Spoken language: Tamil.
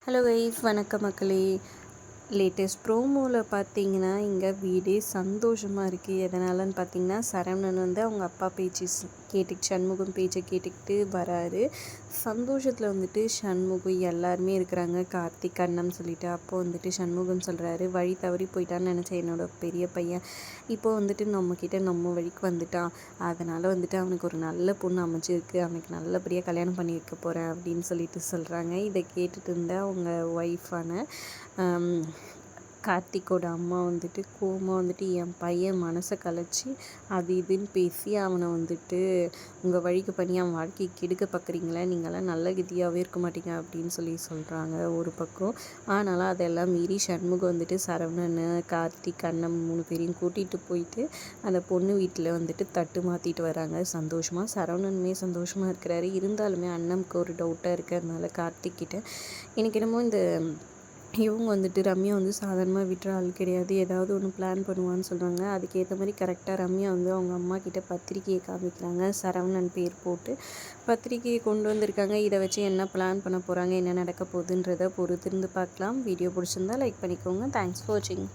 ஹலோ கைஸ், வணக்கம் மக்களே. லேட்டஸ்ட் ப்ரோமோவில் பார்த்தீங்கன்னா இங்கே வீடே சந்தோஷமாக இருக்குது. எதனாலன்னு பார்த்தீங்கன்னா சரவணன் அவங்க அப்பா பேச்சு சண்முகம் பேச்சை கேட்டுக்கிட்டு வராரு. சந்தோஷத்தில் சண்முகம் எல்லாருமே இருக்கிறாங்க. கார்த்திக் அண்ணன் சொல்லிட்டு அப்போது சண்முகம் சொல்கிறாரு, வழி தவறி போயிட்டான்னு நினச்சேன் என்னோட பெரிய பையன். இப்போ நம்மக்கிட்ட நம்ம வழிக்கு வந்துட்டான். அதனால் அவனுக்கு ஒரு நல்ல பொண்ணு அமைச்சிருக்கு, அவனுக்கு நல்லபடியாக கல்யாணம் பண்ணி வைக்க போகிறேன் அப்படின்னு சொல்கிறாங்க. இதை கேட்டுட்டு இருந்தால் அவங்க ஒய்ஃபான கார்த்திக்கோட அம்மா கோவமாக என் பையன் மனசை கலைச்சி அது இதுன்னு பேசி அவனை உங்கள் வழிக்கு பண்ணி அவன் வாழ்க்கையை கெடுக்க பார்க்குறீங்களே, நீங்களாம் நல்ல கதியாகவே இருக்க மாட்டீங்க அப்படின்னு சொல்கிறாங்க ஒரு பக்கம். ஆனாலும் அதெல்லாம் மீறி சண்முகம் சரவணன் கார்த்திக் அண்ணன் 3 பேரையும் கூட்டிகிட்டு போயிட்டு அந்த பொண்ணு வீட்டில் தட்டு மாற்றிட்டு வராங்க. சந்தோஷமாக சரவணனுமே சந்தோஷமாக இருக்கிறாரு. இருந்தாலுமே அண்ணனுக்கு ஒரு டவுட்டாக இருக்கிறதுனால கார்த்திக் கிட்ட எனக்கு என்னமோ இந்த இவங்க ரம்யா சாதாரணமாக விட்டுற ஆள் கிடையாது, ஏதாவது ஒன்று பிளான் பண்ணுவான்னு சொல்கிறாங்க. அதுக்கேற்ற மாதிரி கரெக்டாக ரம்யா அவங்க அம்மா கிட்ட பத்திரிக்கையை காமிக்கிறாங்க. சரவணன் பேர் போட்டு பத்திரிக்கையை கொண்டு வந்திருக்காங்க. இதை வச்சு என்ன பிளான் பண்ண போகிறாங்க, என்ன நடக்க போகுதுன்றதை பொறுத்திருந்து பார்க்கலாம். வீடியோ பிடிச்சிருந்தா லைக் பண்ணிக்கோங்க. தேங்க்ஸ் ஃபார் வாட்சிங்.